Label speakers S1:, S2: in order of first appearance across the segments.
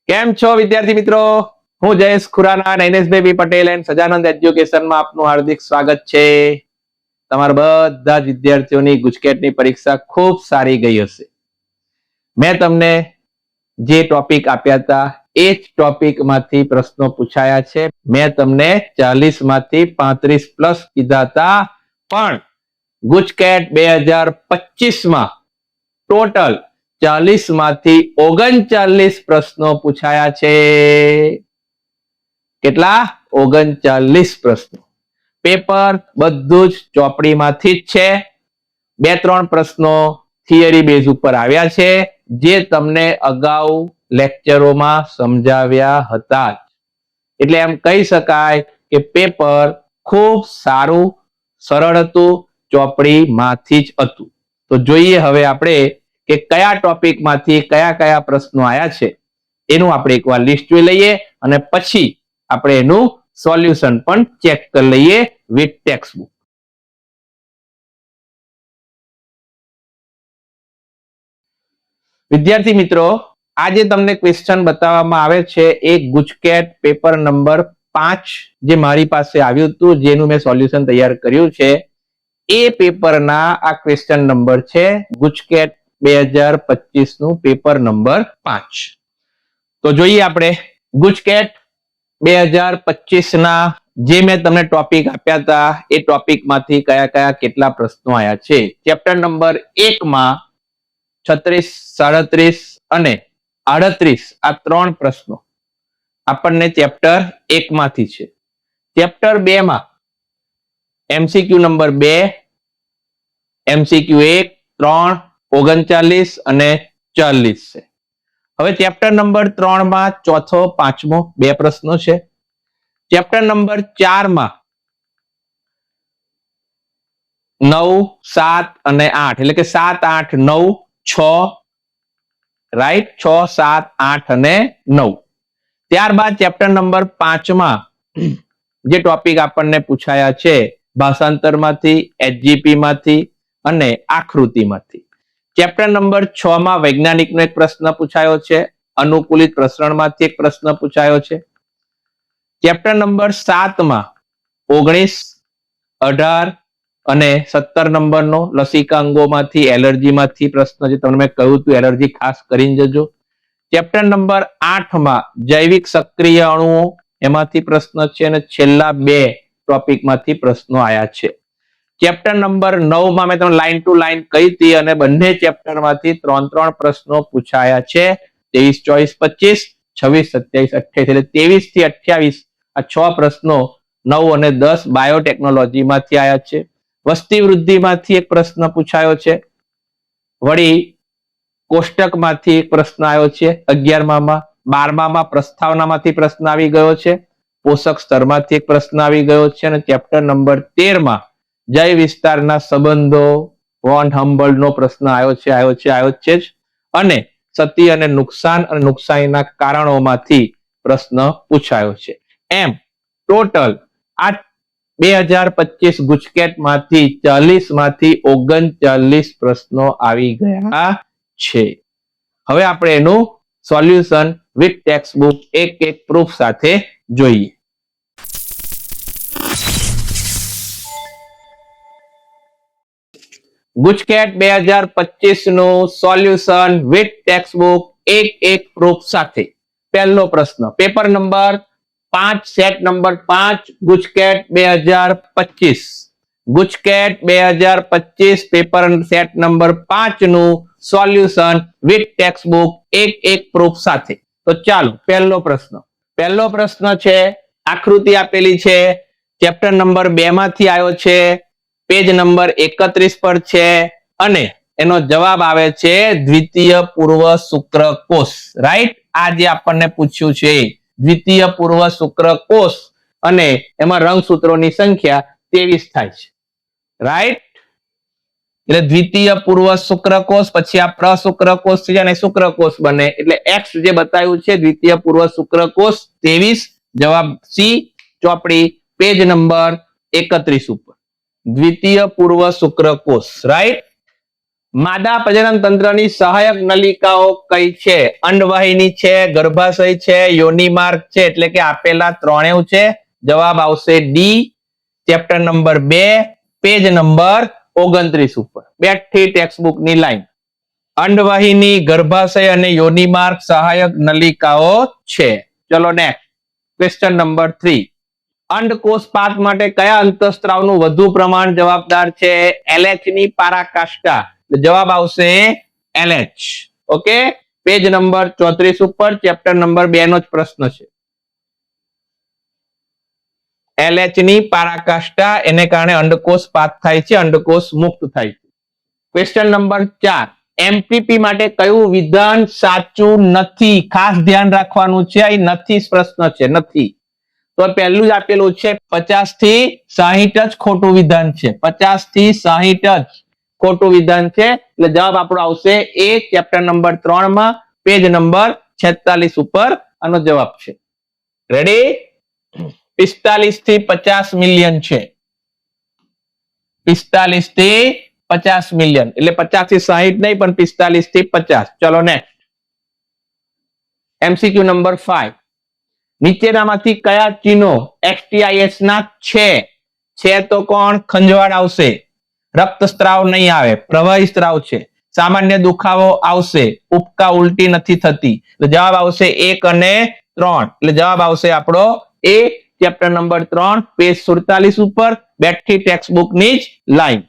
S1: કેમ છો વિદ્યાર્થી મિત્રો? હું જયેશ ખુરાના, નૈનેશભાઈ બી પટેલ એન્ડ સજાનંદ એજ્યુકેશનમાં આપનું હાર્દિક સ્વાગત છે. તમારા બધા જ વિદ્યાર્થીઓની ગુજકેટની પરીક્ષા ખૂબ સારી ગઈ હશે. મેં તમને જે ટોપિક આપ્યા હતા એ જ ટોપિકમાંથી પ્રશ્નો પૂછાયા છે. મેં તમને 40 માંથી 35 પ્લસ કીધા હતા, પણ ગુજકેટ 2025 માં ટોટલ 40 માંથી 39 પ્રશ્નો પૂછાયા છે. કેટલા? 39 પ્રશ્નો. પેપર બધું જ ચોપડીમાંથી જ છે. 2-3 પ્રશ્નો થિયરી બેઝ ઉપર આવ્યા છે, જે તમને અગાઉ લેક્ચરોમાં સમજાવ્યા હતા. એટલે એમ કહી શકાય કે પેપર ખૂબ સારું, સરળ હતું, ચોપડીમાંથી જ હતું. તો જોઈએ હવે આપણે કે કયા ટોપિકમાંથી કયા કયા પ્રશ્નો આવ્યા છે એનું આપણે એકવાર લિસ્ટ જોઈ લઈએ અને પછી આપણે એનું સોલ્યુશન પણ ચેક કરી લઈએ વિથ ટેક્સ્ટ બુક. વિદ્યાર્થી મિત્રો, આજે તમને ક્વેશ્ચન બતાવવામાં આવે છે એક ગુજકેટ પેપર નંબર 5 જે મારી પાસે આવ્યું હતું, જેનું મેં સોલ્યુશન તૈયાર કર્યું છે. એ પેપરના આ ક્વેશ્ચન નંબર છે ગુજકેટ 2025 નું પેપર નંબર 5. તો જોઈએ આપણે ગુજકેટ 2025 ના જે મેં તમને ટોપિક આપ્યા હતા એ ટોપિકમાંથી કયા કયા કેટલા પ્રશ્નો આવ્યા છે. ચેપ્ટર નંબર 1 માં 36, 37 અને 38 આ 3 પ્રશ્નો આપણને ચેપ્ટર 1 માંથી છે. ચેપ્ટર 2 માં એમસીક્યુ નંબર 2, એમસીક્યુ 1, 3, 39 અને 40 છે. હવે ચેપ્ટર નંબર 3 માં ચોથો, પાંચમો 2 પ્રશ્નો છે. ચેપ્ટર નંબર 4 માં 9, 7 અને 8 એટલે કે 7, 8, 9, 6, રાઈટ, 6, 7, 8 અને 9. ત્યારબાદ ચેપ્ટર નંબર 5 માં જે ટોપિક આપણને પૂછાયા છે ભાષાંતરમાંથી, એચજીપી માંથી અને આકૃતિમાંથી. ચેપ્ટર નંબર 6 માં વૈજ્ઞાનિકનો એક પ્રશ્ન પૂછાયો છે, અનુકૂલિત પ્રસરણમાંથી એક પ્રશ્ન પૂછાયો છે. ચેપ્ટર નંબર 7 માં 19, 18 અને 17 નંબરનો લસિકા અંગોમાંથી, એલર્જીમાંથી પ્રશ્ન જે તમને મેં કહ્યું હતું, એલર્જી ખાસ કરીને જજો. ચેપ્ટર નંબર 8 માં જૈવિક સક્રિય અણુઓ એમાંથી પ્રશ્ન છે અને છેલ્લા 2 ટોપિકમાંથી પ્રશ્નો આવ્યા છે. ચેપ્ટર નંબર 9 માં મેં તમને લાઈન ટુ લાઈન કહી હતી અને બંને ચેપ્ટરમાંથી 3 પ્રશ્નો પૂછાયા છે. 23, 24, 25, 26, 27, 28 એટલે 23 થી 28 આ 6 પ્રશ્નો 9 અને 10 બાયોટેકનોલોજીમાંથી આવ્યા છે. વસ્તી વૃદ્ધિમાંથી એક પ્રશ્ન પૂછાયો છે. વળી કોષ્ટકમાંથી એક પ્રશ્ન આવ્યો છે 11માં. 12માં પ્રસ્તાવનામાંથી પ્રશ્ન આવી ગયો છે. પોષક સ્તરમાંથી એક પ્રશ્ન આવી ગયો છે અને ચેપ્ટર નંબર 13 માં જય વિસ્તારના સંબંધો, વોન હમ્બોલ્ટનો પ્રશ્ન આવ્યો છે જ. અને સતી અને નુકસાનીના કારણોમાંથી પ્રશ્ન પૂછાયો છે. એમ ટોટલ આ 2025 ગુજકેટમાંથી 40 માંથી 39 પ્રશ્નો આવી ગયા છે. હવે આપણે એનું સોલ્યુશન વિથ ટેક્સ્ટ બુક એક એક પ્રૂફ સાથે જોઈએ. ગુજકેટ 2025 નું સોલ્યુશન વિથ ટેક્સ્ટ બુક એક એક પ્રૂફ સાથે. પહેલો પ્રશ્ન paper number 5 set number 5 GUJCET 2025. GUJCET 2025 paper set number 5 નું સોલ્યુશન વિથ ટેક્સ્ટ બુક એક એક પ્રૂફ સાથે. તો ચાલો પહેલો પ્રશ્ન છે, આકૃતિ આપેલી છે, ચેપ્ટર નંબર 2 માંથી આવ્યો છે, પેજ નંબર 31 પર છે અને એનો જવાબ આવે છે દ્વિતીય પૂર્વ શુક્રકોષ. રાઈટ, આ જે આપણને પૂછ્યું છે દ્વિતીય પૂર્વ શુક્રકોષ અને એમાં રંગસૂત્રોની સંખ્યા 23 થાય છે. રાઈટ, એટલે દ્વિતીય પૂર્વ શુક્રકોષ પછી આ પ્રશુક્રકોષ છે અને શુક્રકોષ બને એટલે એક્સ જે બતાવ્યું છે દ્વિતીય પૂર્વ શુક્રકોષ 23. જવાબ સી, ચોપડી પેજ નંબર 31 ઉપર દ્વિતીય પૂર્વ શુક્રકોષ. રાઈટ, માદા પ્રજનન તંત્રની સહાયક નલિકાઓ કઈ છે? અંડવાહિની છે, ગર્ભાશય છે, યોનિ માર્ગ છે, એટલે કે આપેલા ત્રણેય છે. જવાબ આવશે D, chapter number 2, page number 29 ઉપર. બેઠી ટેક્સ્ટબુક ની લાઈન. અંડવાહિની, ગર્ભાશય અને યોનિ માર્ગ સહાયક નલિકાઓ છે. ચલો નેક્સ્ટ, ક્વેશ્ચન નંબર 3. અંડકોષપાત માટે કયા અંતઃસ્ત્રાવનું વધુ પ્રમાણ જવાબદાર છે? LH ની પારાકાષ્ઠા. જવાબ આવશે LH. ઓકે, પેજ નંબર 34 ઉપર, ચેપ્ટર નંબર 2 નો જ પ્રશ્ન છે. LH ની પારાકાષ્ઠા, એને કારણે અંડકોષપાત થાય છે, અંડકોષ મુક્ત થાય છે. Question number 4. MPP માટે કયું વિધાન સાચું નથી? ખાસ ધ્યાન રાખવાનું છે, આ નથી પ્રશ્ન છે, નથી. તો પહેલું જ આપેલું છે 50 થી 60 જ ખોટું વિધાન છે. 50 થી 60 જ ખોટું વિધાન છે, એટલે જવાબ આપણો આવશે એ, ચેપ્ટર નંબર 3 માં, પેજ નંબર 46 ઉપર આનો જવાબ છે. રેડી? 45 થી 50 મિલિયન છે. 45 થી 50 મિલિયન, એટલે 50 થી 60 નહીં, પણ 45 થી 50. ચલો નેક્સ્ટ, MCQ નંબર 5. નીચેનામાંથી કયા ચિહ્નો XTIS ના છે? તો કોણ? ખંજવાળ આવશે, રક્તસ્રાવ નહીં આવે, પ્રવાહી સ્ત્રાવ છે, સામાન્ય દુખાવો આવશે, ઉપકા ઉલટી નથી થતી. એટલે જવાબ આવશે 1 અને 3. એટલે જવાબ આવશે આપણો એ, ચેપ્ટર નંબર 3, પેજ 47 ઉપર, બેઠી ટેક્સ્ટબુક ની જ લાઈન.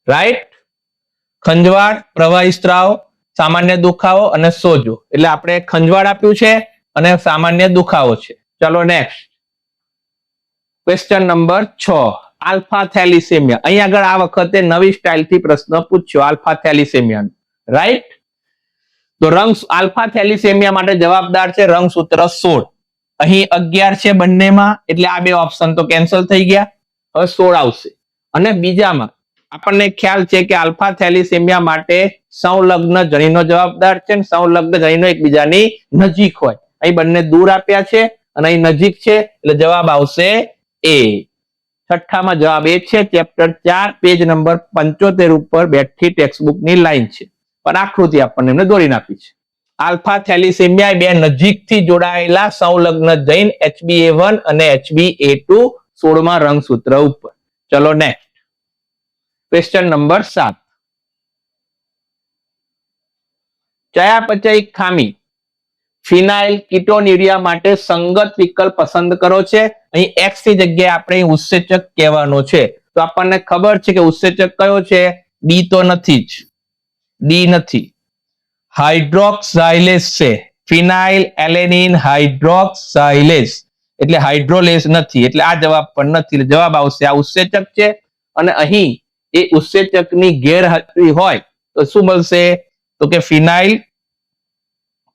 S1: રાઈટ? ખંજવાળ, પ્રવાહી સ્ત્રાવ, સામાન્ય દુખાવો અને સોજો. એટલે આપણે ખંજવાળ આપ્યું છે અને સામાન્ય દુખાવો છે. ચલો next, question number 6. Alpha thalassaemia. અહીં આગળ આ વખતે નવી સ્ટાઇલથી પ્રશ્ન પૂછ્યો, આલ્ફા થેલિસેમિયા. રાઈટ? તો આલ્ફા થેલિસેમિયા માટે જવાબદાર છે રંગસૂત્ર 16. અહીં 11 છે બંનેમાં, એટલે આ બે ઓપ્શન તો કેન્સલ થઈ ગયા. હવે 16 આવશે. અને બીજામાં આપણને ખ્યાલ છે કે આલ્ફા થેલિસેમિયા માટે સંલગ્ન જનીનો જવાબદાર છે, અને સંલગ્ન જનીનો એકબીજાની નજીક હોય. અહીં બંને દૂર આપ્યા છે અને અહીં નજીક છે, એટલે જવાબ આવશે એ. છઠ્ઠામાં જવાબ એ છે, ચેપ્ટર 4, પેજ નંબર 75 ઉપર, બેઠી ટેક્સ્ટબુક ની લાઈન છે, પણ આકૃતિ આપણને એમને દોરીને આપી છે. આલ્ફા થેલિસેમિયા બે નજીકથી જોડાયેલા સંલગ્ન જૈન HbA1 અને HbA2 16માં રંગસૂત્ર ઉપર. ચલો નેક્સ્ટ, ક્વેશ્ચન નંબર 7. ચયાપચયિક ખામી ફિનાઇલ કીટોન્યુરિયા માટે સંગત વિકલ્પ પસંદ કરો છે. અહીં X ની જગ્યાએ આપણે ઉત્સેચક કહેવાનો છે. તો આપણને ખબર છે કે ઉત્સેચક કયો છે? ડી તો નથી જ, ડી નથી, હાઇડ્રોક્સાઇલેસ છે. ફિનાઇલ એલેનિન હાઇડ્રોક્સાઇલેસ, એટલે હાઇડ્રોલેસ નથી, એટલે આ જવાબ પણ નથી. જવાબ આવશે આ ઉત્સેચક છે. અને અહીં એ ઉત્સેચકની ગેરહાજરી હોય તો શું મળશે? તો કે ફિનાઇલ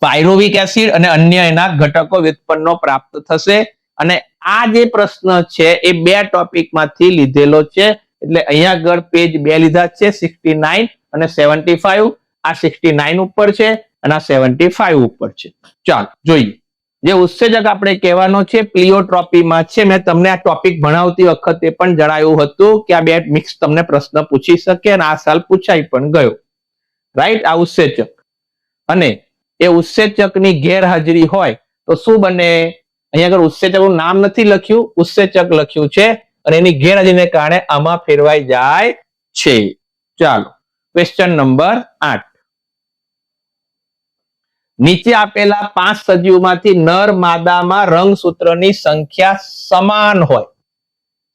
S1: પાયરુવિક એસિડ અને અન્ય એના ઘટકો વ્યુત્પન્નો પ્રાપ્ત થશે. અને આ જે પ્રશ્ન છે એ બે ટોપિકમાંથી લીધેલો છે, એટલે અહીંયા આગળ પેજ 2 લીધા છે, 69 અને 75. આ 69 ઉપર છે અને આ 75 ઉપર છે. ચાલો જોઈએ. જે ઉત્સેચક આપણે કહેવાનો છે પ્લિયોટ્રોપીમાં છે. મેં તમને આ ટોપિક ભણાવતી વખતે પણ જણાવ્યું હતું કે આ બે મિક્સ તમને પ્રશ્ન પૂછી શકે, અને આ સાલ પૂછાઈ પણ ગયો. રાઈટ? આ ઉત્સેચક, અને એ ઉત્સેચકની ગેરહાજરી હોય તો શું બને? અહીંયા આગળ ઉત્સેચકનું નામ નથી લખ્યું, ઉત્સેચક લખ્યું છે, અને એની ગેરહાજરીને કારણે આમાં ફેરવાઈ જાય છે. ચાલો, ક્વેશ્ચન નંબર 8. નીચે આપેલા 5 સજીવમાંથી નર માદામાં રંગસૂત્રની સંખ્યા સમાન હોય,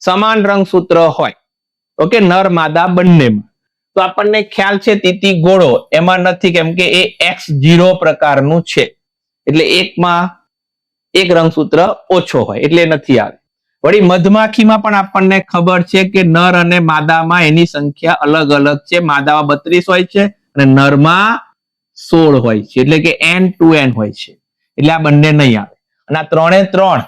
S1: સમાન રંગસૂત્ર હોય. ઓકે, નર માદા બંનેમાં. તો આપણને ખ્યાલ છે તીતી ગોળો એમાં નથી, કેમ કે એ X0 પ્રકારનું છે, એટલે એકમાં એક રંગસૂત્ર ઓછો હોય, એટલે નથી આવે. વળી મધમાખીમાં પણ આપણને ખબર છે કે નર અને માદામાં એની સંખ્યા અલગ અલગ છે. માદામાં 32 હોય છે અને નરમાં 16 હોય છે, એટલે કે N2N હોય છે, એટલે આ બંને નહીં આવે. અને આ 3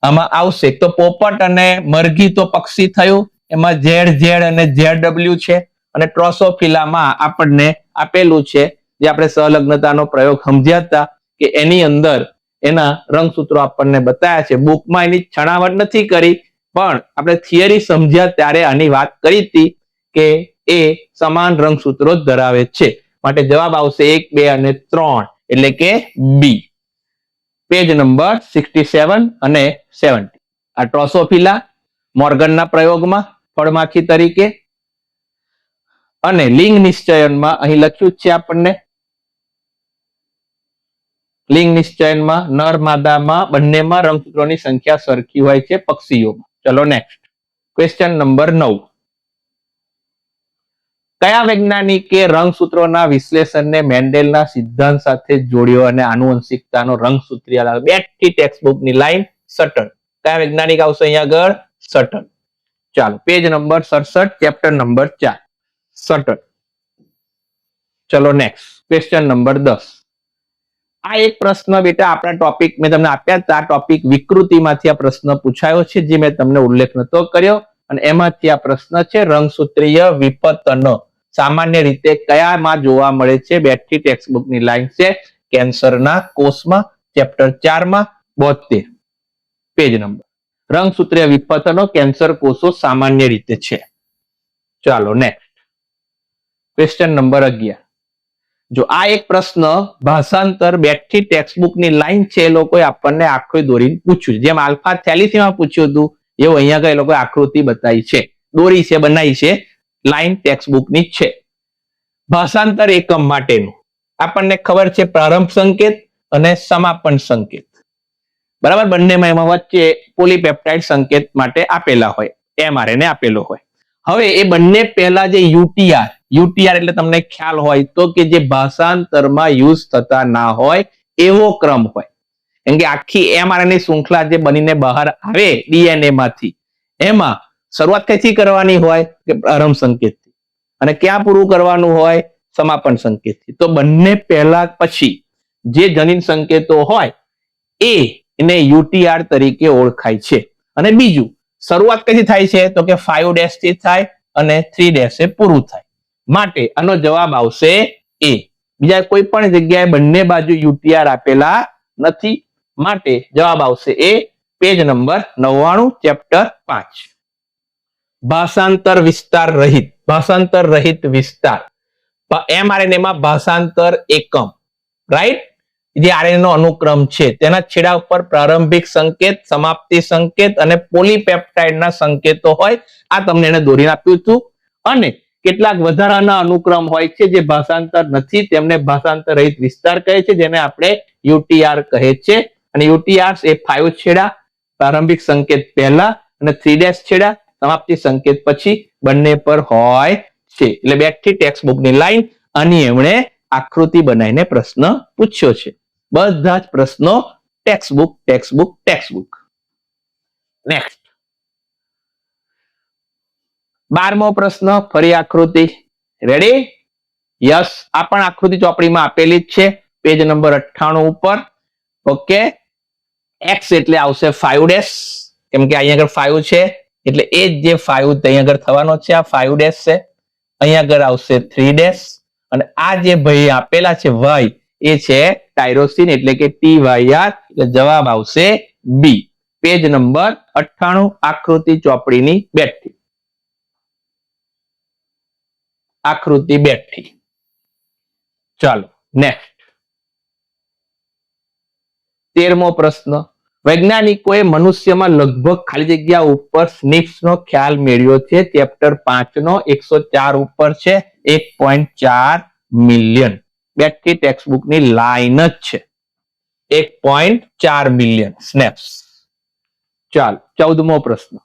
S1: આમાં આવશે. તો પોપટ અને મરઘી તો પક્ષી થયું, એમાં ZZ અને ZW છે. અને ટ્રોસોફિલામાં આપણને આપેલું છે, જે આપણે સહલગ્નતાનો પ્રયોગ સમજ્યા હતા, કે એની અંદર એના રંગસૂત્રો આપણને બતાવ્યા છે. બુકમાં એની છણાવટ નથી કરી, પણ આપણે થિયરી સમજ્યા ત્યારે આની વાત કરી હતી કે એ સમાન રંગસૂત્રો ધરાવે છે. માટે જવાબ આવશે 1, 2 અને 3 એટલે કે બી. પેજ નંબર 67 અને 70. આ ડ્રોસોફિલા મોર્ગનના પ્રયોગમાં ફળમાખી તરીકે અને લિંગ નિશ્ચયનમાં અહીં લખ્યું છે આપણને લિંગ નિશ્ચયનમાં નર માદામાં બંનેમાં રંગસૂત્રોની સંખ્યા સરખી હોય છે પક્ષીઓમાં. ચલો નેક્સ્ટ ક્વેશ્ચન નંબર 9. કયા વૈજ્ઞાનિકે રંગસૂત્રોના વિશ્લેષણને મેન્ડેલના સિદ્ધાંત સાથે જોડ્યો અને આનુવંશિકતાનો રંગસૂત્રીય લાવ્યો? બેઠી ટેક્સ્ટબુકની લાઈન સટન. કયા વૈજ્ઞાનિક આવશે અહીંયા આગળ? સટન. ચાલો પેજ નંબર 67 ચેપ્ટર નંબર 4 સટન. ચલો નેક્સ્ટ ક્વેશ્ચન નંબર 10. આ એક પ્રશ્ન બેટા આપણા ટોપિક મેં તમને આપ્યા હતા. આ ટોપિક વિકૃતિમાંથી આ પ્રશ્ન પૂછાયો છે જે મેં તમને ઉલ્લેખ નતો કર્યો અને એમાંથી આ પ્રશ્ન છે રંગસૂત્રીય વિપતન સામાન્ય રીતે કયામાં જોવા મળે છે? બેઠી ટેક્સ્ટબુકની લાઈન છે કેન્સરના કોષમાં ચેપ્ટર 4 માં 72 પેજ નંબર. રંગસૂત્રીય વિપતનો કેન્સર કોષો સામાન્ય રીતે છે. ચાલો નેક્સ્ટ ક્વેશ્ચન નંબર 11. જો આ એક પ્રશ્ન ભાષાંતર બેઠી ટેક્સ્ટબુકની લાઈન છે એ લોકોએ આપણને આંખો દોરીને પૂછ્યું, જેમ આલ્ફા થેલિસીમાં પૂછ્યું હતું એવું અહીંયા એ લોકોએ આકૃતિ બતાવી છે, દોરી છે, બનાવી છે, લાઈન ટેક્સ્ટબુકની છે. ભાષાંતર એકમ માટેનું આપણને ખબર છે પ્રારંભ સંકેત અને સમાપન સંકેત, બરાબર. બંનેમાં એમાં વચ્ચે પોલીપેપ્ટાઇડ સંકેત માટે આપેલા હોય, mRNA આપેલો હોય. હવે એ બંને પહેલા જે યુટીઆર એટલે તમને ખ્યાલ હોય તો કે જે ભાષાંતરમાં યુઝ થતા ના હોય એવો ક્રમ હોય. કેમ કે આખી mRNA શૃંખલા જે બનીને બહાર આવે ડીએનએ માંથી એમાં શરૂઆત કઈથી કરવાની હોય કે પ્રારંભ સંકેતથી, અને ક્યાં પૂરું કરવાનું હોય? સમાપન સંકેતથી. તો બંને પહેલા પછી જે જનીન સંકેતો હોય એને યુટીઆર તરીકે ઓળખાય છે. અને બીજું શરૂઆત કઈથી થાય છે તો કે 5' થી થાય અને 3' પૂરું થાય. માટે આનો જવાબ આવશે એ. બીજા કોઈ પણ જગ્યાએ બંને બાજુ યુટીઆર આપેલા નથી, માટે જવાબ આવશે એ. પેજ નંબર 99 ચેપ્ટર 5 ભાષાંતર વિસ્તાર રહિત. ભાષાંતર રહિત વિસ્તાર mRNA માં ભાષાંતર એકમ, રાઈટ, જે આરએનએ નો અનુક્રમ છે તેના છેડા ઉપર પ્રારંભિક સંકેત, સમાપ્તિ સંકેત અને પોલીપેપ્ટાઇડના સંકેતો હોય. આ તમને એને દોરીને આપ્યું હતું. અને કેટલાક વધારાના અનુક્રમ હોય છે જે ભાષાંતર નથી, તેમને ભાષાંતર રહિત વિસ્તાર કહે છે, જેને આપણે યુટીઆર કહે છે. અને યુટીઆર એ 5 છેડા, પ્રારંભિક સંકેત પહેલા અને 3' છેડા, સમાપ્તિ સંકેત પછી બંને પર હોય છે. એટલે બેઠી ટેક્સ્ટબુકની લાઈન આની એમણે આકૃતિ બનાવીને પ્રશ્ન પૂછ્યો છે. બધા જ પ્રશ્નો ટેક્સ્ટબુક. નેક્સ્ટ 12મો પ્રશ્ન, ફરી આકૃતિ. રેડી? યસ. આ પણ આકૃતિ ચોપડીમાં આપેલી જ છે પેજ નંબર 98 ઉપર. ઓકે. એક્સ એટલે આવશે 5', કેમ કે અહીંયા આગળ 5 છે એટલે એ જ જે 5 અહીંયા આગળ થવાનો છે, આ 5' છે. અહીંયા આગળ આવશે 3' અને આ જે ભાઈ આપેલા છે વાય એ છે ટાયરોસિન એટલે કે TYR. એટલે જવાબ આવશે બી. પેજ નંબર 98 આકૃતિ ચોપડીની બેઠી. આકૃતિ બેઠી. ચાલો નેક્સ્ટ 13મો પ્રશ્ન. વૈજ્ઞાનિકોએ મનુષ્યમાં લગભગ ખાલી જગ્યા ઉપર સ્નિપ્સનો ખ્યાલ મેળવ્યો છે. ચેપ્ટર 5 નો 104 ઉપર છે, 1.4 મિલિયન. બેઠી ટેક્સ્ટબુકની લાઈન જ છે 1.4 મિલિયન સ્નેપ્સ. ચાલો 14મો પ્રશ્ન.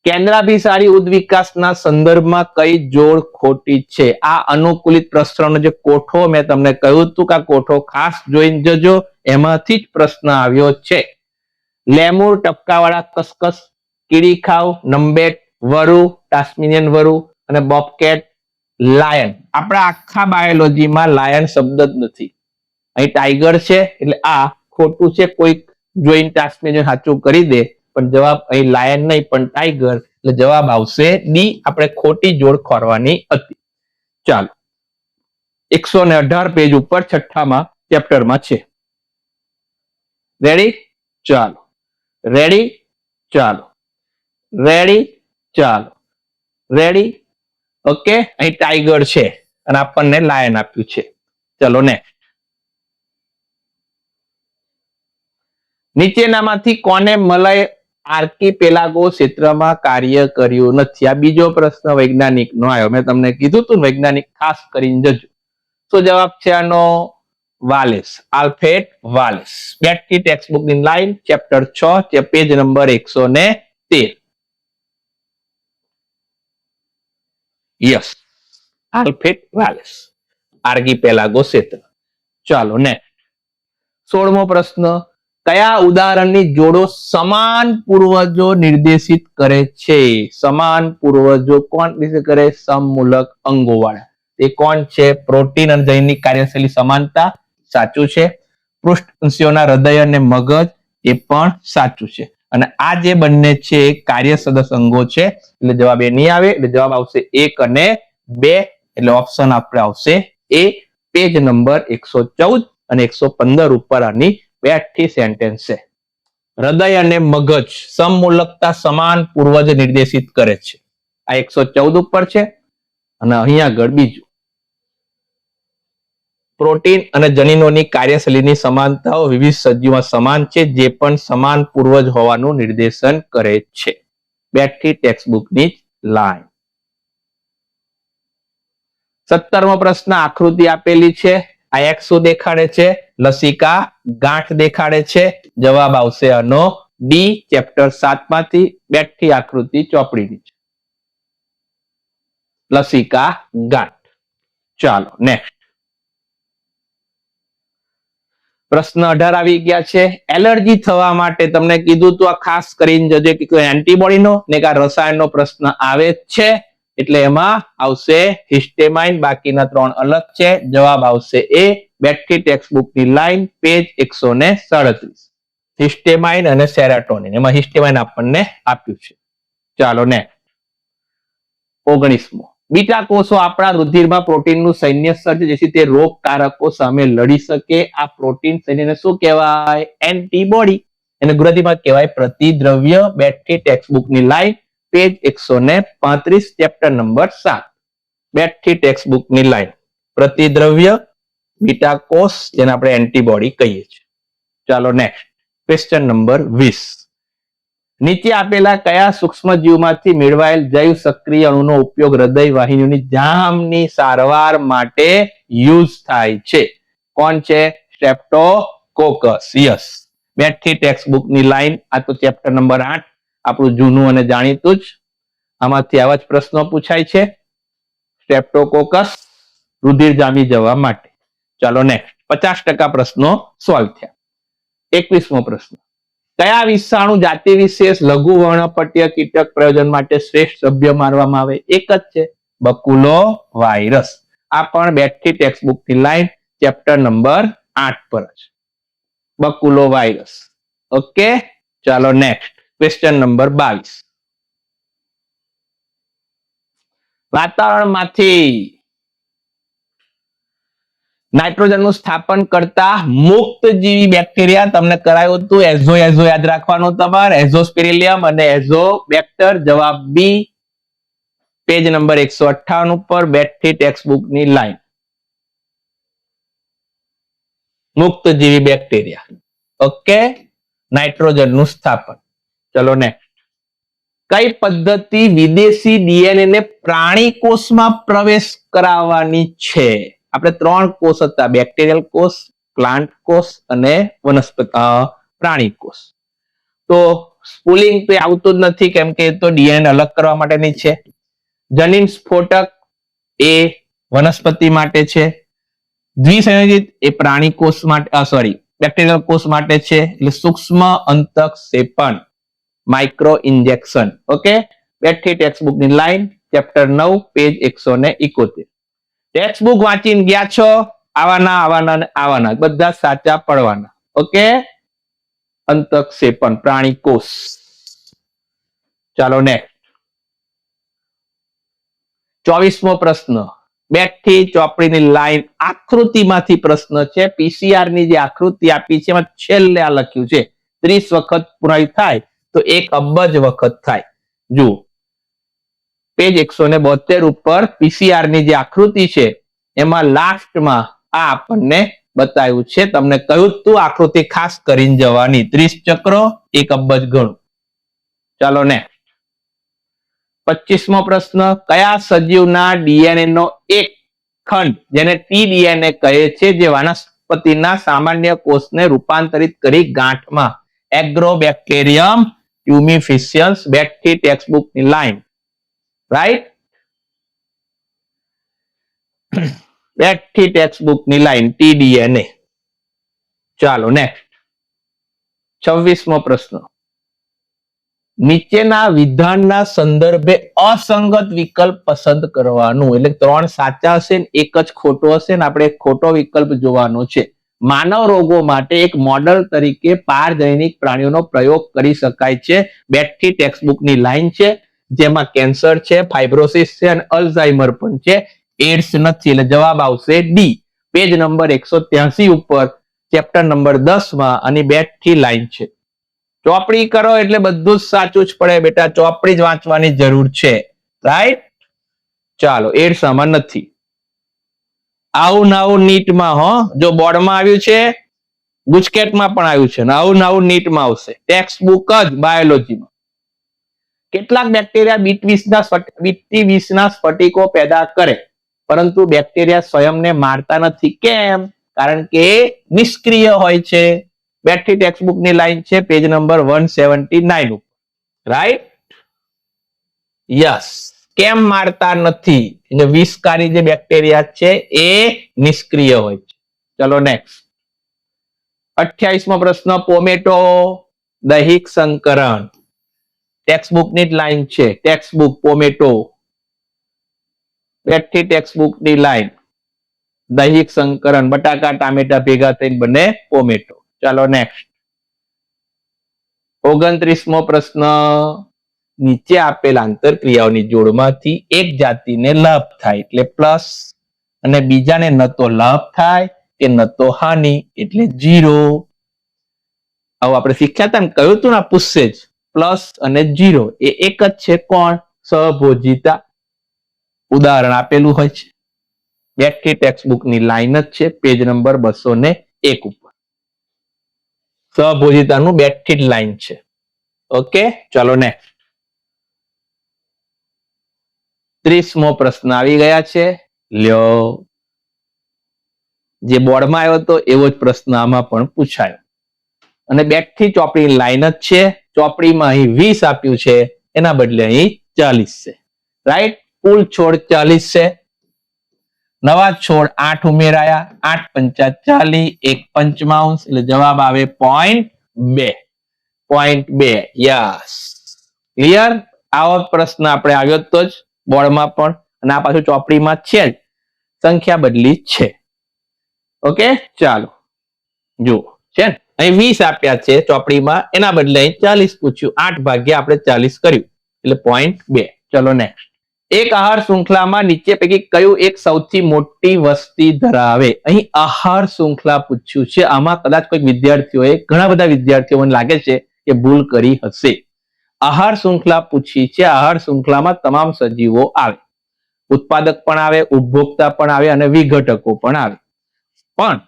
S1: કેન્દ્રાભિસારી ઉદ્વિકાસના સંદર્ભમાં કઈ જોડ ખોટી છે? આ અનુકૂલિત પ્રશ્નનો જે કોઠો મેં તમને કહ્યું હતું કે આ કોઠો ખાસ જોઈને જજો, એમાંથી જ પ્રશ્ન આવ્યો છે. લેમુર ટપકાવાળા કસકસ, કીડીખાવ, નંબેટ, વરુ, ટાસ્મેનિયન વરુ અને બોબકેટ, લાયન. આપણા આખા બાયોલોજીમાં લાયન શબ્દ જ નથી. અહીં ટાઈગર છે એટલે આ ખોટું છે. કોઈક જોઈને ટાસ્મેનિયન સાચું કરી દે, પણ જવાબ અહીં લાયન નહીં પણ ટાઈગર. એટલે જવાબ આવશે ડી. આપણે ખોટી જોડ ખોરવાની હતી. ચાલો 118 પેજ ઉપર 6મા ચેપ્ટરમાં છે. રેડી? ચાલો રેડી. ચાલો રેડી, ચાલો રેડી. ઓકે, અહીં ટાઈગર છે અને આપણને લાયન આપ્યું છે. ચલો ને, નીચેનામાંથી કોને મલય આર્કિપેલાગો ક્ષેત્રમાં કાર્ય કર્યું નથી? આ બીજો પ્રશ્ન વૈજ્ઞાનિક નો આવ્યો. મેં તમને કીધું તું વૈજ્ઞાનિક ખાસ કરીને જજો. શું જવાબ છે આનો? Wallace, Alfred Wallace. બેઠી ટેક્સ્ટબુક ની line, chapter 6, page number 113. Yes, Alfred Wallace, archipelago ક્ષેત્ર. ચાલો ને, 16મો પ્રશ્ન. કયા ઉદાહરણની જોડો સમાન પૂર્વજો નિર્દેશિત કરે છે? સમાન પૂર્વજો કોણ નિર્દેશિત કરે? સમમૂલક અંગો વાળા. તે કોણ છે? પ્રોટીન અને જૈનિક કાર્યશૈલી સમાનતા, સાચું છે. પૃષ્ઠઅંશીઓના હૃદય અને મગજ, એ પણ સાચું છે. અને આ જે બંને છે કાર્ય સદસ્ય અંગો છે, એટલે જવાબ એ નહીં આવે. એટલે જવાબ આવશે 1 અને 2. એટલે ઓપ્શન આપણે આવશે એ. પેજ નંબર 114 અને 115 ઉપર આની બેઠી સેન્ટેન્સ છે. હૃદય અને મગજ સમમૂલકતા સમાન પૂર્વજ નિર્દેશિત કરે છે. આ 114 ઉપર છે. અને અહીંયા આગળ બીજું, પ્રોટીન અને જનીનોની કાર્યશૈલીની સમાનતાઓ વિવિધ સજીવોમાં સમાન છે, જે પણ સમાન પૂર્વજ હોવાનું નિર્દેશન કરે છે. બેઠી ટેક્સ્ટબુકની લાઈન. 17મો પ્રશ્ન, આકૃતિ આપેલી છે. આ એક શું દેખાડે છે? લસિકા ગાંઠ દેખાડે છે. જવાબ આવશે આનો ડી, ચેપ્ટર 7 માંથી. બેઠી આકૃતિ ચોપડીની છે, લસિકા ગાંઠ. ચાલો નેક્સ્ટ. પ્રશ્ન 18 આવી ગયા છે. એલર્જી થવા માટે તમને કીધું તો આ ખાસ કરીને જજે કે એન્ટીબોડીનો ને કા રસાયણનો પ્રશ્ન આવે છે. એટલે એમાં આવશે હિસ્ટેમાઇન, બાકીના 3 અલગ છે. જવાબ આવશે એ. બેઠી ટેક્સ્ટબુકની લાઈન, પેજ 137. હિસ્ટેમાઇન અને સેરોટોનિન. એમાં હિસ્ટેમાઇન આપણને આપ્યું છે. ચાલો નેક્સ્ટ. 19મો. બીટા કોષો આપણા રુધિરમાં પ્રોટીનનું સૈન્ય સર્જે, જેથી તે રોગકારકો સામે લડી શકે. આ પ્રોટીન સૈન્યને શું કહેવાય? એન્ટીબોડી. એને ગુજરાતીમાં કહેવાય પ્રતિદ્રવ્ય. બેઠી ટેક્સ્ટબુકની લાઈન, પેજ 135, ચેપ્ટર નંબર 7. બેઠી ટેક્સ્ટબુકની લાઈન, પ્રતિદ્રવ્ય, બીટા કોષ, જેને આપણે એન્ટીબોડી કહીએ છીએ. ચાલો નેક્સ્ટ. Question number 20. નીચે આપેલા કયા સૂક્ષ્મજીવમાંથી મેળવાયેલ જૈવ સક્રિય અણુનો ઉપયોગ હૃદય વાહિનીઓની જામની સારવાર માટે યુઝ થાય છે? કોણ છે? સ્ટ્રેપ્ટોકોકસ. યસ. બેઠી ટેક્સ્ટબુકની લાઈન. આ તો ચેપ્ટર નંબર 8, આપણું જૂનું અને જાણીતું જ. આમાંથી આવા જ પ્રશ્નો પૂછાય છે. સ્ટ્રેપ્ટોકોકસ રુધિર જામી જવા માટે. ચાલો નેક્સ્ટ. 50% પ્રશ્નો સોલ્વ થયા. 21મો પ્રશ્ન. કયા વિષાણુ જાતિ વિશેષ લઘુ વર્ણપટીય કીટક પ્રયોજન માટે શ્રેષ્ઠ સભ્ય માનવામાં આવે? એક જ છે, બકુલો વાયરસ. આ પણ બેઠી ટેક્સ્ટબુકની લાઈન, ચેપ્ટર નંબર 8 પર છે, બકુલો વાયરસ. ઓકે, ચાલો નેક્સ્ટ. Question number 22. વાતાવરણમાંથી નાઇટ્રોજનનું સ્થાપન કરતા મુક્તજીવી બેક્ટેરિયા તમને કરાયું હતું. એઝો યાદ રાખવાનું તમારે, એઝોસ્પિરિલિયમ અને એઝોબેક્ટર. જવાબ બી, પેજ નંબર 158 ઉપર. બેઠી ટેક્સ્ટબુકની લાઈન, મુક્તજીવી બેક્ટેરિયા. ઓકે, નાઇટ્રોજનનું સ્થાપન. ચલો નેક્સ્ટ. કઈ પદ્ધતિ વિદેશી ડીએનએ ને પ્રાણી કોષમાં પ્રવેશ કરાવવાની છે? આપણે 3 કોષ હતા, બેક્ટેરિયલ કોષ, પ્લાન્ટ કોષ અને વનસ્પતિ પ્રાણી કોષ. તો સ્પુલિંગ તો આવતું જ નથી, કેમ કે તો ડીએનએ અલગ કરવા માટેની છે. જનીન સ્ફોટક એ વનસ્પતિ માટે છે. દ્વિસંયોજિત એ પ્રાણી કોષ માટે, બેક્ટેરિયલ કોષ માટે છે. એટલે સૂક્ષ્મ અંતઃક્ષેપણ, માઇક્રો ઇન્જેક્શન. ઓકે, બેઠી ટેક્સ્ટબુકની લાઈન, ચેપ્ટર 9, પેજ 171. ટેક્સ્ટબુક વાંચીને ગયા છો, આવાના બધા સાચા પડવાના. ઓકે, અંતઃક્ષેપણ, પ્રાણી કોષ. ચાલો નેક્સ્ટ. 24મો પ્રશ્ન. બેઠી ચોપડીની લાઈન, આકૃતિમાંથી પ્રશ્ન છે. પીસીઆર ની જે આકૃતિ આપી છે એમાં છેલ્લે આ લખ્યું છે 30 વખત પુનરાવર્તિત થાય તો 1 અબજ વખત થાય. જુઓ પેજ 172 ઉપર પીસીઆર ની જે આકૃતિ છે એમાં લાસ્ટમાં આ આપણને બતાવ્યું છે. તમને કહ્યું તું આકૃતિ ખાસ કરીને જવાની. 30 ચક્રો 1 અબજ ગણું. ચાલો ને 25મો પ્રશ્ન, કયા સજીવના ડીએનએ નો એક ખંડ જેને ટીડીએનએ કહે છે જે વનસ્પતિના સામાન્ય કોષને રૂપાંતરિત કરી ગાંઠમાં એગ્રોબેક્ટેરિયમ ટ્યુમિફિશિયન્સ બેઠી ટેક્સ્ટબુકની લાઈન રાઈટ બેઠી ટેક્સ્ટબુકની લાઈન ટીડીએનએ. ચાલો નેક્સ્ટ 26મો પ્રશ્ન, નીચેના વિધાનના સંદર્ભે અસંગત વિકલ્પ પસંદ કરવાનું. એટલે 3 સાચા હશે ને 1 જ ખોટો હશે ને આપણે ખોટો વિકલ્પ જોવાનો છે. માનવ રોગો માટે એક મોડલ તરીકે પારજનીક પ્રાણીઓનો પ્રયોગ કરી શકાય છે. બેઠી ટેક્સ્ટબુકની લાઈન છે જેમાં કેન્સર છે, ફાઇબ્રોસિસ છે અને અલ્ઝાઇમર પણ છે. એડ્સ નથી એટલે જવાબ આવશે ડી. પેજ નંબર 183 ઉપર ચેપ્ટર નંબર 10 માં અને બેઠી લાઈન છે. ચોપડી કરો એટલે બધું જ સાચું જ પડે બેટા. ચોપડી જ વાંચવાની જરૂર છે રાઈટ. ચાલો એડ્સ આમાં નથી. આવું નીટમાં હો, જો બોર્ડમાં આવ્યું છે ગુજકેટમાં પણ આવ્યું છે ને આવું નીટમાં આવશે. ટેક્સ્ટ બુક જ બાયોલોજીમાં. કેટલાક બેક્ટેરિયા બીટી વિષના સ્ફટિકો પેદા કરે પરંતુ બેક્ટેરિયા સ્વયંને મારતા નથી. કેમ? કારણ કે નિષ્ક્રિય હોય છે. બેઠી ટેક્સ્ટબુકની લાઈન છે પેજ નંબર 179 ઉપર રાઈટ. યસ, કેમ મારતા નથી? વિષકારી જે બેક્ટેરિયા છે એ નિષ્ક્રિય હોય છે. ચલો નેક્સ્ટ 28મો પ્રશ્ન, પોમેટો દૈહિક સંકરણ. ટેક્સ્ટબુકની જ લાઈન છે. ટેક્સ્ટબુક પોમેટો બેઠી ટેક્સ્ટબુકની લાઈન દૈહિક સંકરણ બટાકા ટામેટા ભેગા થઈને બને પોમેટો. ચાલો નેક્સ્ટ 29મો પ્રશ્ન, નીચે આપેલ આંતરક્રિયાઓની જોડમાંથી એક જાતિને લાભ થાય એટલે પ્લસ અને બીજાને ન તો લાભ થાય કે ન તો હાનિ એટલે 0. આવું આપણે શીખ્યા હતા ને, કહ્યું હતું ને પૂછશે જ. પ્લસ અને 0 એ એક જ છે. કોણ? સહભોજિતા. ઉદાહરણ આપેલું હોય છે. બેઠી ટેક્સ્ટબુકની લાઈન જ છે પેજ નંબર 201 ઉપર. સહભોજિતાનું બેઠી જ લાઈન છે. ઓકે ચલો નેક્સ્ટ 30મો પ્રશ્ન આવી ગયા છે. લ્યો, જે બોર્ડમાં આવ્યો હતો એવો જ પ્રશ્ન આમાં પણ પૂછાયો અને બેઠી ચોપડી લાઈન જ છે. ચોપડીમાં અહીં 20 આપ્યું છે એના બદલે અહીં 40 છે રાઈટ. કુલ છોડ 40 છે. નવા છોડ 8 ઉમેરાયા. 8 પંચા 40, 1 પંચમાંશ એટલે જવાબ આવે 0.2. 0.2 યસ ક્લિયર. આવો પ્રશ્ન આપણે આવ્યો તો જ બોર્ડમાં પણ અને આ પાછું ચોપડીમાં છે જ. સંખ્યા બદલી છે. ઓકે ચાલો જુઓ છે ને અહીં 20 આપ્યા છે ચોપડીમાં એના બદલે અહીં 40 પૂછ્યું. 8 ભાગ્યા આપણે 40 કર્યું એટલે 0.2. ચલો નેક્સ્ટ. એક આહાર શૃંખલામાં નીચે પૈકી કયું એક સૌથી મોટી વસ્તી ધરાવે? અહીં આહાર શૃંખલા પૂછ્યું છે. આમાં કદાચ કોઈ વિદ્યાર્થીઓએ ઘણા બધા વિદ્યાર્થીઓ મને લાગે છે કે ભૂલ કરી હશે. આહાર શૃંખલા પૂછી છે. આહાર શૃંખલામાં તમામ સજીવો આવે. ઉત્પાદક પણ આવે, ઉપભોક્તા પણ આવે અને વિઘટકો પણ આવે. પણ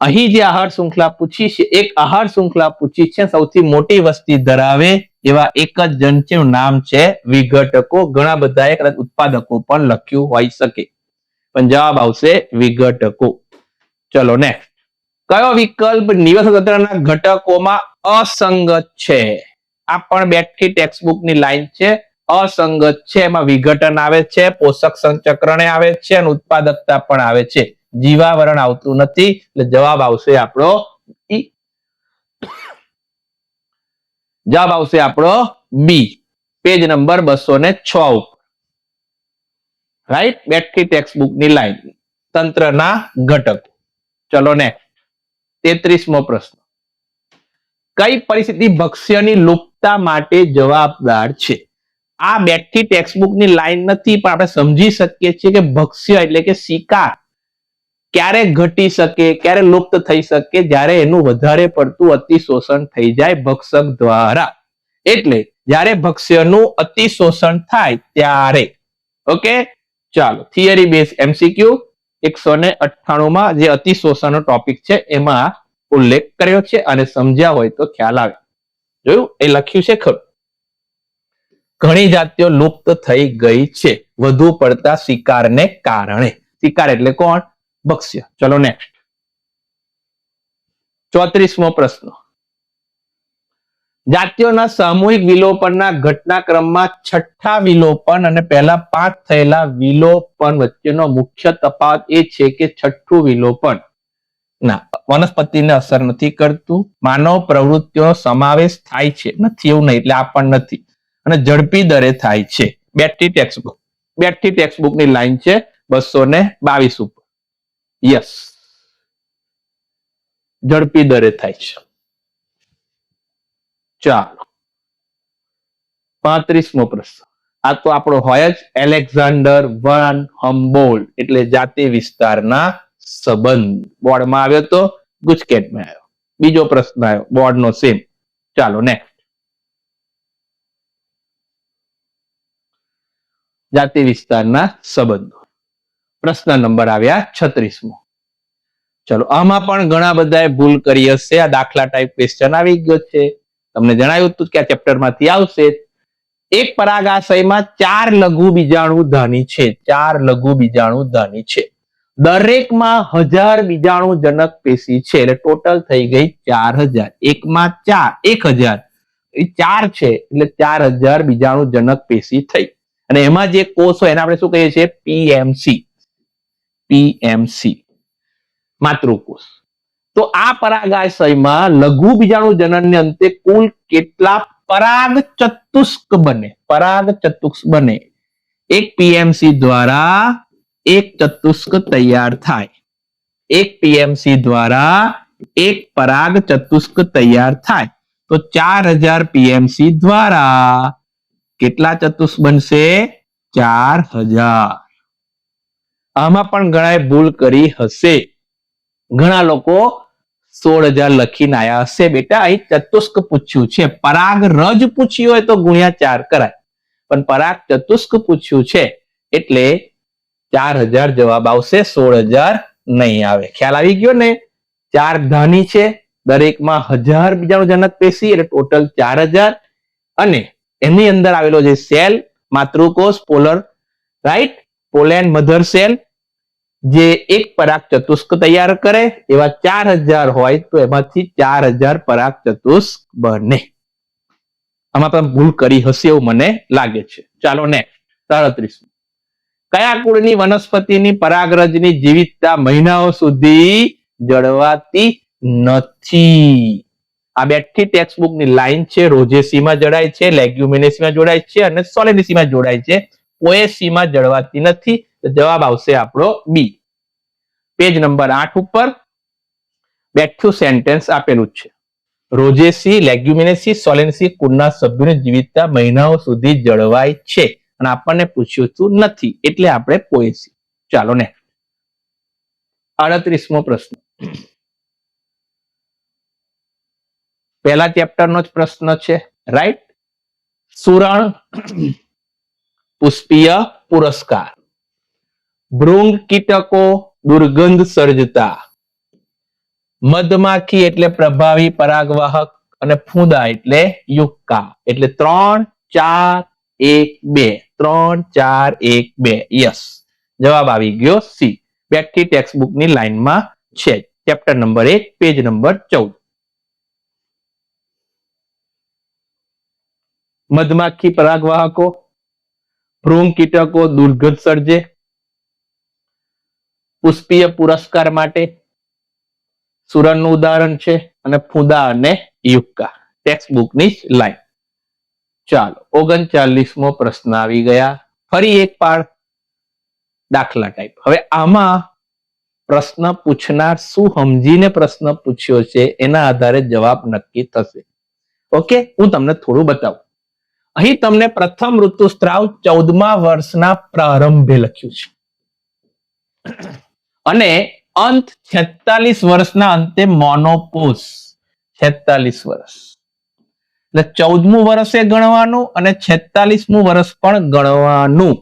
S1: અહીં જે આહાર શૃંખલા પૂછી છે, એક આહાર શૃંખલા પૂછી છે સૌથી મોટી વસ્તી ધરાવે એવા એક જ જન છે, નામ છે વિઘટકો. ઘણા બધાએ કદાચ ઉત્પાદકો પણ લખ્યું હોઈ શકે પણ જવાબ આવશે વિઘટકો. ચલો નેક્સ્ટ. કયો વિકલ્પ નિવસનતંત્રના ઘટકોમાં અસંગત છે? આ પણ બેઠી ટેક્સ્ટબુકની લાઈન છે. અસંગત છે એમાં વિઘટન આવે છે, પોષક સંચક્રણે આવે છે અને ઉત્પાદકતા પણ આવે છે. જીવાવરણ આવતું નથી એટલે જવાબ આવશે આપણો બી. પેજ નંબર 206 ઉપર રાઈટ. બેઠી ટેક્સ્ટબુકની લાઈન તંત્રના ઘટકો. ચલો નેક્સ્ટ 33મો પ્રશ્ન. કઈ પરિસ્થિતિ ભક્ષ્યની લુપ્તતા માટે જવાબદાર છે? આ બેઠી ટેક્સ્ટબુકની લાઈન નથી પણ આપણે સમજી શકીએ છીએ કે ભક્ષ્ય એટલે કે શિકાર ક્યારે ઘટી શકે, ક્યારે લુપ્ત થઈ શકે? જ્યારે એનું વધારે પડતું અતિશોષણ થઈ જાય ભક્ષક દ્વારા. એટલે જ્યારે ભક્ષ્યનું અતિશોષણ થાય ત્યારે. ઓકે, ચાલો થિયરી બેઝ MCQ 198 માં જે અતિશોષણનો ટોપિક છે એમાં ઉલ્લેખ કર્યો છે અને સમજ્યા હોય તો ખ્યાલ આવે. જોયું, એ લખ્યું છે ખરું. ઘણી જાતિઓ લુપ્ત થઈ ગઈ છે વધુ પડતા શિકારને કારણે. શિકાર એટલે કોણ? ભક્ષ્ય. ચલો નેક્સ્ટ 34મો પ્રશ્ન. જાતિઓના સામૂહિક વિલોપનના ઘટનાક્રમમાં છઠ્ઠા વિલોપન અને પહેલા 5 થયેલા વિલોપન વચ્ચેનો મુખ્ય તફાવત એ છે કે છઠ્ઠું વિલોપન ના વનસ્પતિને અસર નથી કરતું, માનવ પ્રવૃત્તિનો સમાવેશ થાય છે નથી એવું નહીં, એટલે આ પણ નથી, અને ઝડપી દરે થાય છે. બેટરી ટેક્સ્ટબુક ની લાઈન છે 222 ઉપર. યસ, ઝડપી દરે થાય છે. ચાલો 35મો પ્રશ્ન. આ તો આપણો હોય જ, એલેક્ઝાન્ડર વન હમ્બોલ્ટ એટલે જાતિ વિસ્તારના સંબંધ. બોર્ડમાં આવ્યો તો, ગુજકેટમાં આવ્યો. બીજો પ્રશ્ન આવ્યો બોર્ડનો સેમ. ચાલો નેક્સ્ટ. જાતિ વિસ્તારના સંબંધો. પ્રશ્ન નંબર આવ્યા 36મો. ચલો આમાં પણ ઘણા બધાએ ભૂલ કરી હશે. આ દાખલા ટાઈપ ક્વેશ્ચન આવી ગયો છે. તમને જણાવ્યું હતું કે આ ચેપ્ટરમાંથી આવશે. એક પરાગાશયમાં 4 લઘુ બીજાણુધની છે. 4 લઘુ બીજાણુધની છે. દરેકમાં 1000 બીજાણુજનક પેશી છે, એટલે ટોટલ થઈ ગઈ 4000. એકમાં 1000 એ 4 છે એટલે 4000 બીજાણુજનક પેશી થઈ. અને એમાં જે કોષ હોય એને આપણે શું કહીએ છીએ? પીએમસી, માતૃકોષ. તો આ પરાગાશયમાં લઘુ બીજાણુજનનને અંતે કુલ કેટલા પરાગ ચતુષ્ક બને? પરાગ ચતુષ્ક બને. એક પીએમસી દ્વારા એક ચતુષ્ક તૈયાર થાય. એક પીએમસી દ્વારા એક પરાગ ચતુષ્ક તૈયાર થાય. તો 4000 પીએમસી દ્વારા કેટલા ચતુષ્ક બનશે? 4000. આમાં પણ ઘણાએ ભૂલ કરી હશે. ઘણા લોકો 16000 લખીને આયા હશે. બેટા અહીં ચતુષ્ક પૂછ્યું છે. પરાગ રજ પૂછ્યું હોય તો ગુણ્યા 4 કરાય, પણ પરાગ ચતુષ્ક પૂછ્યું છે એટલે 4000 જવાબ આવશે, 16000 નહીં આવે. ખ્યાલ આવી ગયો ને? 4 ધાની છે, દરેકમાં 1000 બીજાણુજનક પેશી એટલે ટોટલ 4000. અને એની અંદર આવેલો જે સેલ માતૃકોષ polar, right, pollen mother cell, જે એક પરાગ ચતુષ્ક તૈયાર કરે એવા 4000 હોય તો એમાંથી 4000 પરાગ ચતુષ્ક બને. આમાં પણ ભૂલ કરી હશે એવું મને લાગે છે. ચાલો નેક્સ્ટ 37. કયા કુળની વનસ્પતિની પરાગરજની જીવિતતા મહિનાઓ સુધી જળવાતી નથી? આ બેઠી ટેક્સ્ટબુકની લાઈન છે. રોઝેસીમાં જોડાય છે, લેગ્યુમિનેસીમાં જોડાય છે અને સોલેનેસીમાં જોડાય છે. પોએસીમાં જળવાતી નથી. જવાબ આવશે આપણો બી. પેજ નંબર 8 ઉપર બેઠું સેન્ટેન્સ આપેલું છે. રોઝેસી, લેગ્યુમિનેસી, સોલેનેસી કુળના સભ્યોની જીવિતતા મહિનાઓ સુધી જળવાય છે, અને આપણને પૂછ્યું હતું નથી એટલે આપણે પોએસી. ચાલો ને 38મો પ્રશ્ન. પહેલા ચેપ્ટરનો જ પ્રશ્ન છે, રાઈટ. સુરણ પુષ્પીય પુરસ્કાર. ભૃંગ કીટકો દુર્ગંધ સર્જતા. મધમાખી એટલે પ્રભાવી પરાગવાહક અને ફૂંદા એટલે યુક્કા. એટલે 3 4 1 2. 3 4 1 2. યસ, જવાબ આવી ગયો સી. બેઠી ટેક્સ્ટબુકની લાઈનમાં છે. Chapter number 1 page number 14. મધમાખી પરાગવાહકો, ભૃંગ કીટકો દુર્ગંધ સર્જે, પુષ્પીય પુરસ્કાર માટે સુરણનું ઉદાહરણ છે, અને ફૂંદા અને યુક્કા. ટેક્સ્ટબુકની લાઈન. ચાલો 39મો પ્રશ્ન આવી ગયા. ફરી એક પાડ દાખલા ટાઈપ. હવે આમાં પ્રશ્ન પૂછનાર શું સમજીને પ્રશ્ન પૂછ્યો છે એના આધારે જવાબ નક્કી થશે. ઓકે, હું તમને થોડું બતાવું. અહીં તમને પ્રથમ ઋતુસ્ત્રાવ 14મા વર્ષના પ્રારંભે લખ્યું છે અને અંત 46 વર્ષના અંતે મોનોપોઝ. 46 વર્ષ. એટલે 14મું વર્ષે ગણવાનું અને 46મું વર્ષ પણ ગણવાનું.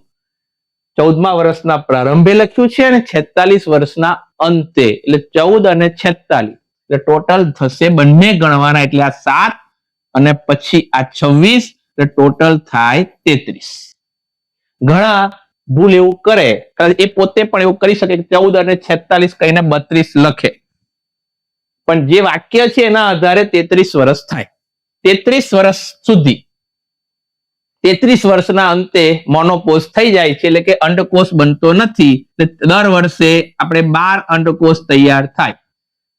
S1: 14મા વર્ષના પ્રારંભે લખ્યું છે અને 46 વર્ષના અંતે, એટલે 14 અને 46, એટલે ટોટલ થશે બંને ગણવાના, એટલે આ 7 અને પછી આ 26, એટલે ટોટલ થાય 33. ઘણા ભૂલ એવું કરે, એ પોતે પણ એવું કરી શકે કે 14 અને 46 કહીને 32 લખે, પણ જે વાક્ય છે એના આધારે 33 વર્ષ થાય. 33 વર્ષ સુધી, 33 વર્ષના અંતે મોનોપોઝ થઈ જાય છે, એટલે કે અંડકોષ બનતો નથી. દર વર્ષે આપણે 12 અંડકોષ તૈયાર થાય.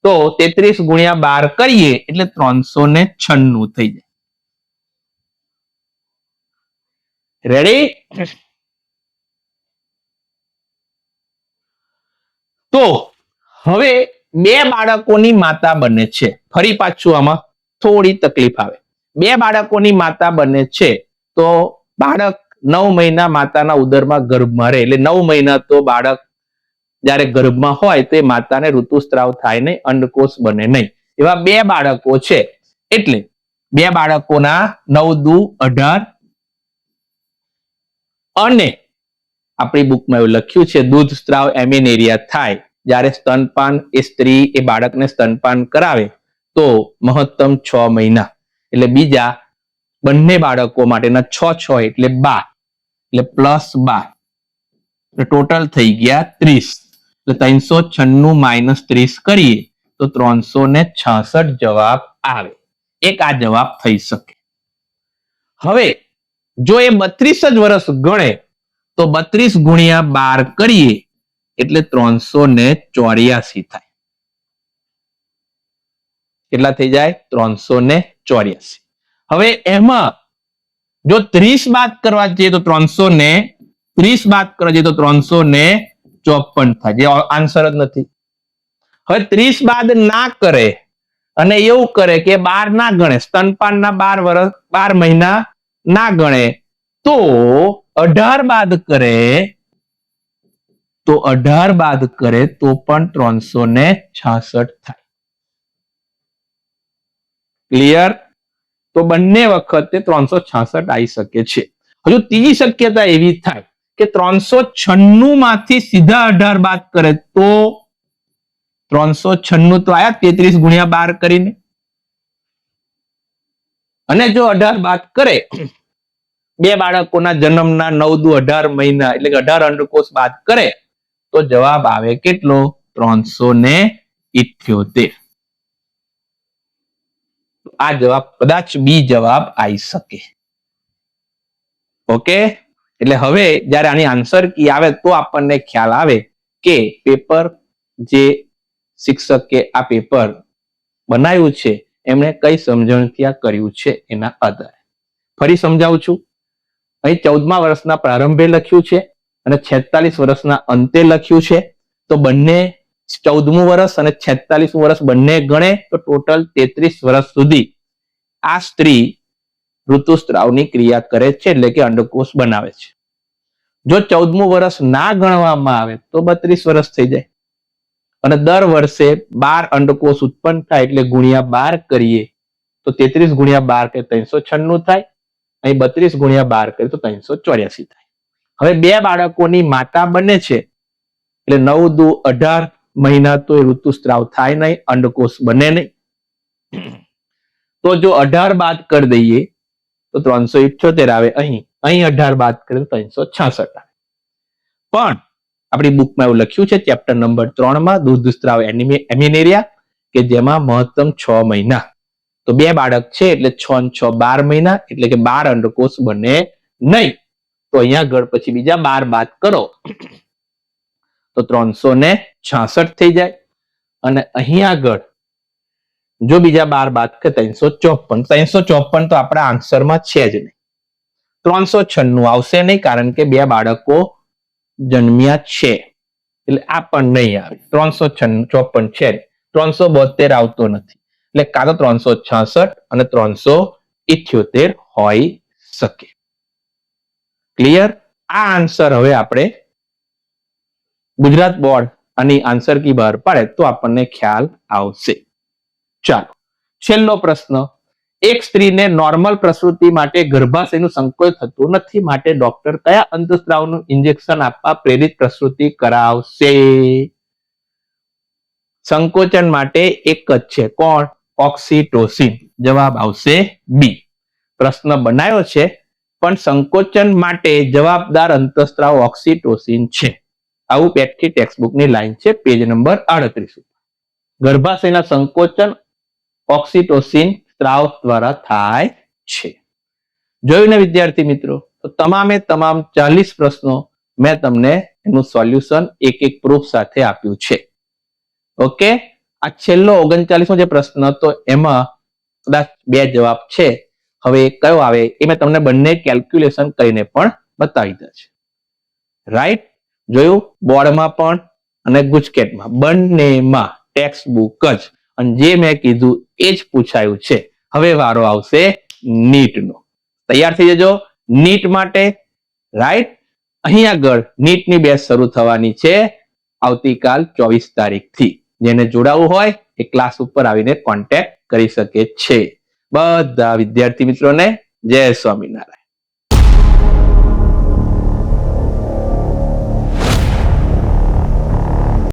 S1: તો 33 ગુણ્યા 12 કરીએ એટલે 396 થઈ જાય. રેડી? તો હવે 2 બાળકોની માતા બને છે. ફરી પાછું આમાં થોડી તકલીફ આવે. 2 બાળકોની માતા બને છે તો બાળક 9 મહિના માતાના ઉદરમાં ગર્ભમાં રહે, એટલે 9 મહિના તો બાળક જ્યારે ગર્ભમાં હોય તો એ માતાને ઋતુસ્ત્રાવ થાય નહીં, અંડકોષ બને નહીં. એવા 2 બાળકો છે, એટલે 2 બાળકોના 9 દુ 18, અને આપણી બુકમાં એવું લખ્યું છે દૂધ સ્ત્રાવ એમિનેરિયા થાય જ્યારે સ્તનપાન એ સ્ત્રી એ બાળકને સ્તનપાન કરાવે તો મહત્તમ 6 મહિના, એટલે બીજા બંને બાળકો માટેના 6 એટલે 12, એટલે પ્લસ 12, ટોટલ થઈ ગયા 30. એટલે 396 માઇનસ 30 કરીએ તો 366 જવાબ આવે. એક આ જવાબ થઈ શકે. હવે જો એ 32 જ વર્ષ ગણે તો 32 ગુણ્યા 12 કરીએ એટલે 384 થાય. કેટલા થઈ જાય? 384. હવે એમાં જો 30 બાદ કરવા જઈએ તો 330 બાદ કરવા જઈએ તો 354 થાય, જે આન્સર જ નથી. હવે 30 બાદ ના કરે અને એવું કરે કે 12 ના ગણે, સ્તનપાનના 12 મહિના ના ગણે, તો 18 બાદ કરે તો 18 બાદ કરે તો પણ 366 થાય. ક્લિયર? તો બંને વખતે 366 આવી શકે છે. હજુ ત્રીજી શક્યતા એવી થાય કે 396 માંથી સીધા 18 બાદ કરે તો 396 તો આયા 33 ગુણ્યા 12 કરીને, અને જો 18 બાદ કરે 2 બાળકોના જન્મના 9 દુ 18 મહિના, એટલે કે 18 અંડકોષ બાદ કરે તો જવાબ આવે કેટલો? 378. આ જવાબ કદાચ બી જવાબ આવી શકે. ઓકે, એટલે હવે જ્યારે આની આન્સર કી આવે તો આપણને ખ્યાલ આવે કે પેપર જે શિક્ષકે આ પેપર બનાવ્યું છે એમણે કઈ સમજણથી આ કર્યું છે એના આધારે. ફરી સમજાવું છું. અહીં 14મા વર્ષના પ્રારંભે લખ્યું છે અને 46 વર્ષના અંતે લખ્યું છે. તો બંને 14મું વર્ષ અને 46મું વર્ષ બંને ગણે તો ટોટલ 33 વર્ષ સુધી આ સ્ત્રી ઋતુસ્ત્રાવની ક્રિયા કરે છે, એટલે કે અંડકોષ બનાવે છે. જો 14મું વર્ષ ના ગણવામાં આવે તો 32 વર્ષ થઈ જાય, અને દર વર્ષે 12 અંડકોષ ઉત્પન્ન થાય, એટલે ગુણ્યા 12 કરીએ તો 33 ગુણ્યા 12 કે 396 થાય, અહીં 32 ગુણ્યા 12 કરીએ તો 384 થાય. હવે 2 બાળકોની માતા બને છે, એટલે 9 દુ 18 મહિના તો ઋતુસ્ત્રાવ થાય નહીં, અંડકોષ બને નહીં. તો જો 18 બાદ કરી દઈએ તો 378 આવે, અહીં 18 બાદ કરીએ તો 366 આવે. પણ આપણી બુકમાં એવું લખ્યું છે ચેપ્ટર નંબર 3 માં દૂધ સ્ત્રાવ એમિનેરિયા, કે જેમાં મહત્તમ 6 મહિના, તો 2 બાળક છે એટલે 6 ને 6 12 મહિના, એટલે કે 12 અંડકોષ બને નહીં. તો અહીંયા આગળ પછી બીજા 12 બાદ કરો તો 366 થઈ જાય, અને અહીંયા આગળ જો બીજા 12 બાદ કરે 354 તો આપણા આન્સરમાં છે જ નહીં. 396 આવશે નહીં, કારણ કે 2 બાળકો જન્મ્યા છે, એટલે આ પણ નહીં આવે. 354 છે, 372 આવતો નથી, એટલે કાં તો 366 અને 378 હોઈ શકે. ક્લિયર? આ આન્સર હવે આપણે ગુજરાત બોર્ડ આની આન્સર કી બહાર પાડે તો આપણને ખ્યાલ આવશે. ચાલો, છેલ્લો પ્રશ્ન એક સ્ત્રીને નોર્મલ પ્રસૂતિ માટે ગર્ભાશયનું સંકોચ થતું નથી, માટે ડોક્ટર કયા અંતઃસ્ત્રાવનું ઇન્જેક્શન આપવા પ્રેરિત પ્રસૂતિ કરાવશે? સંકોચન માટે એક જ છે, કોણ? ઓક્સિટોસિન. જવાબ આવશે બી. પ્રશ્ન બનાવ્યો છે પણ સંકોચન માટે જવાબદાર અંતઃસ્ત્રાવ ઓક્સિટોસિન છે. આવું પેટથી ટેક્સ્ટબુકની લાઈન છે, પેજ નંબર 38. ગર્ભાશયના સંકોચન ઓક્સિટોસિન સ્ત્રાવ દ્વારા થાય છે. જોયું ને વિદ્યાર્થી મિત્રો? તો તમામે તમામ 40 પ્રશ્નો મેં તમને એનું સોલ્યુશન એક એક પ્રૂફ સાથે આપ્યું છે. ઓકે, આ છેલ્લો 39મો જે પ્રશ્ન હતો એમાં કદાચ 2 જવાબ છે. હવે કયો આવે એ મેં તમને બંને કેલ્ક્યુલેશન કરીને પણ બતાવી દીધા છે. રાઈટ? જોયું? બોર્ડમાં પણ અને ગુજકેટમાં બંનેમાં ટેક્સ્ટબુક જ, અને જે મેં કીધું એ જ પૂછાયું છે. હવે વારો આવશે નીટનો. તૈયાર થઈ જજો નીટ માટે. રાઈટ? અહીં આગળ નીટની બેચ શરૂ થવાની છે આવતીકાલ 24 તારીખથી. જેને જોડાવું હોય એ ક્લાસ ઉપર આવીને કોન્ટેક્ટ કરી શકે છે. બધા વિદ્યાર્થી મિત્રોને જય સ્વામિનારાયણ.